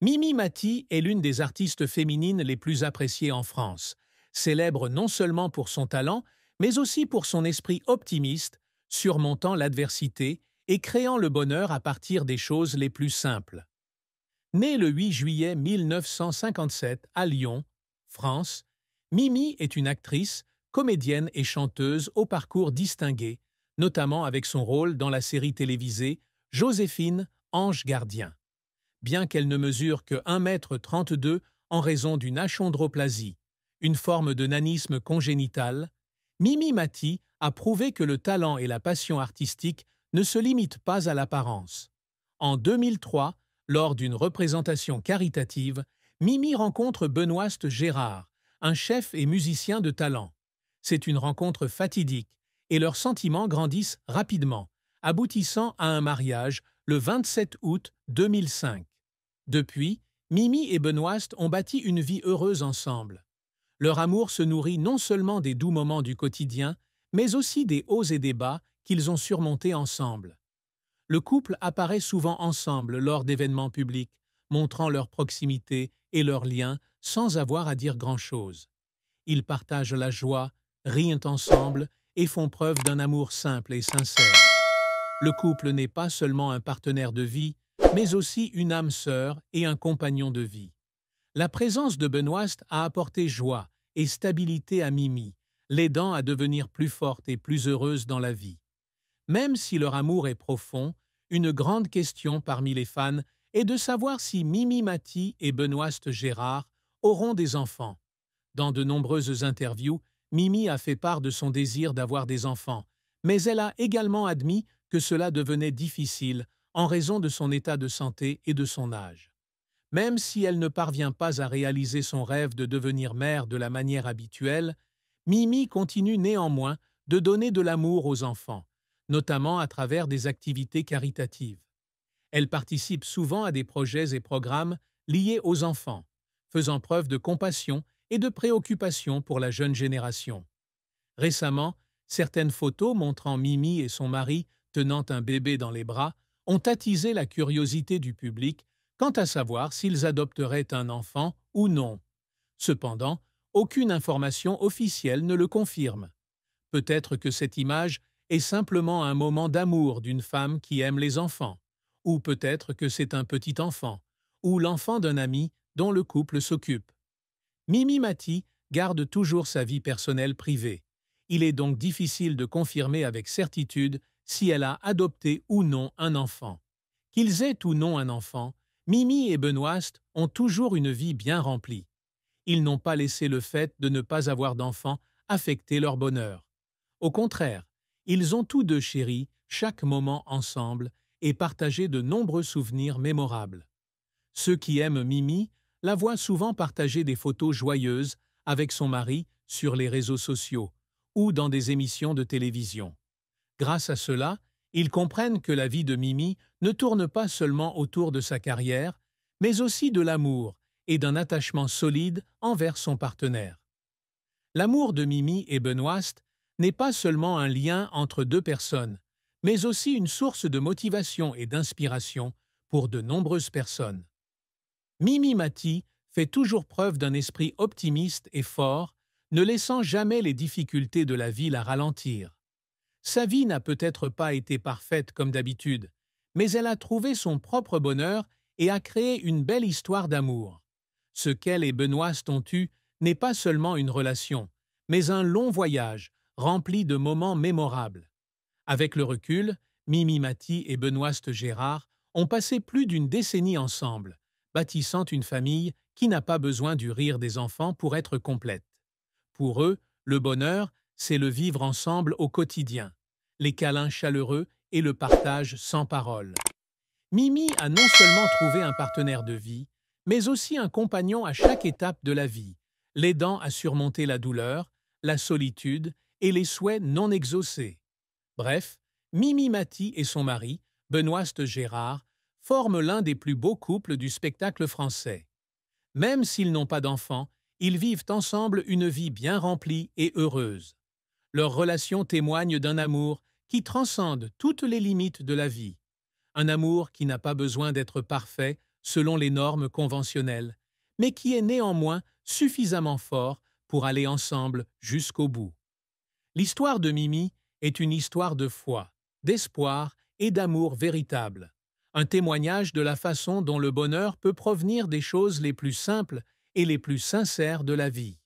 Mimi Mati est l'une des artistes féminines les plus appréciées en France, célèbre non seulement pour son talent, mais aussi pour son esprit optimiste, surmontant l'adversité et créant le bonheur à partir des choses les plus simples. Née le 8 juillet 1957 à Lyon, France, Mimi est une actrice, comédienne et chanteuse au parcours distingué, notamment avec son rôle dans la série télévisée Joséphine, Ange gardien. Bien qu'elle ne mesure que 1,32 m en raison d'une achondroplasie, une forme de nanisme congénital, Mimi Mati a prouvé que le talent et la passion artistique ne se limitent pas à l'apparence. En 2003, lors d'une représentation caritative, Mimi rencontre Benoît Gérard, un chef et musicien de talent. C'est une rencontre fatidique et leurs sentiments grandissent rapidement, aboutissant à un mariage le 27 août 2005. Depuis, Mimi et Benoît ont bâti une vie heureuse ensemble. Leur amour se nourrit non seulement des doux moments du quotidien, mais aussi des hauts et des bas qu'ils ont surmontés ensemble. Le couple apparaît souvent ensemble lors d'événements publics, montrant leur proximité et leurs liens sans avoir à dire grand-chose. Ils partagent la joie, rient ensemble et font preuve d'un amour simple et sincère. Le couple n'est pas seulement un partenaire de vie, mais aussi une âme sœur et un compagnon de vie. La présence de Benoît a apporté joie et stabilité à Mimi, l'aidant à devenir plus forte et plus heureuse dans la vie. Même si leur amour est profond, une grande question parmi les fans est de savoir si Mimi Mati et Benoît Gérard auront des enfants. Dans de nombreuses interviews, Mimi a fait part de son désir d'avoir des enfants, mais elle a également admis que cela devenait difficile en raison de son état de santé et de son âge. Même si elle ne parvient pas à réaliser son rêve de devenir mère de la manière habituelle, Mimi continue néanmoins de donner de l'amour aux enfants, notamment à travers des activités caritatives. Elle participe souvent à des projets et programmes liés aux enfants, faisant preuve de compassion et de préoccupation pour la jeune génération. Récemment, certaines photos montrant Mimi et son mari tenant un bébé dans les bras ont attisé la curiosité du public quant à savoir s'ils adopteraient un enfant ou non. Cependant, aucune information officielle ne le confirme. Peut-être que cette image est simplement un moment d'amour d'une femme qui aime les enfants, ou peut-être que c'est un petit enfant, ou l'enfant d'un ami dont le couple s'occupe. Mimi Mati garde toujours sa vie personnelle privée. Il est donc difficile de confirmer avec certitude si elle a adopté ou non un enfant. Qu'ils aient ou non un enfant, Mimi et Benoît ont toujours une vie bien remplie. Ils n'ont pas laissé le fait de ne pas avoir d'enfant affecter leur bonheur. Au contraire, ils ont tous deux chéri chaque moment ensemble et partagé de nombreux souvenirs mémorables. Ceux qui aiment Mimi la voient souvent partager des photos joyeuses avec son mari sur les réseaux sociaux ou dans des émissions de télévision. Grâce à cela, ils comprennent que la vie de Mimi ne tourne pas seulement autour de sa carrière, mais aussi de l'amour et d'un attachement solide envers son partenaire. L'amour de Mimi et Benoît n'est pas seulement un lien entre deux personnes, mais aussi une source de motivation et d'inspiration pour de nombreuses personnes. Mimi Mati fait toujours preuve d'un esprit optimiste et fort, ne laissant jamais les difficultés de la vie la ralentir. Sa vie n'a peut-être pas été parfaite comme d'habitude, mais elle a trouvé son propre bonheur et a créé une belle histoire d'amour. Ce qu'elle et Benoît ont eu n'est pas seulement une relation, mais un long voyage rempli de moments mémorables. Avec le recul, Mimi Mati et Benoît Gérard ont passé plus d'une décennie ensemble, bâtissant une famille qui n'a pas besoin du rire des enfants pour être complète. Pour eux, le bonheur, c'est le vivre ensemble au quotidien, les câlins chaleureux et le partage sans parole. Mimi a non seulement trouvé un partenaire de vie, mais aussi un compagnon à chaque étape de la vie, l'aidant à surmonter la douleur, la solitude et les souhaits non exaucés. Bref, Mimi Mati et son mari, Benoît Gérard, forment l'un des plus beaux couples du spectacle français. Même s'ils n'ont pas d'enfants, ils vivent ensemble une vie bien remplie et heureuse. Leur relation témoigne d'un amour qui transcende toutes les limites de la vie. Un amour qui n'a pas besoin d'être parfait selon les normes conventionnelles, mais qui est néanmoins suffisamment fort pour aller ensemble jusqu'au bout. L'histoire de Mimi est une histoire de foi, d'espoir et d'amour véritable, un témoignage de la façon dont le bonheur peut provenir des choses les plus simples et les plus sincères de la vie.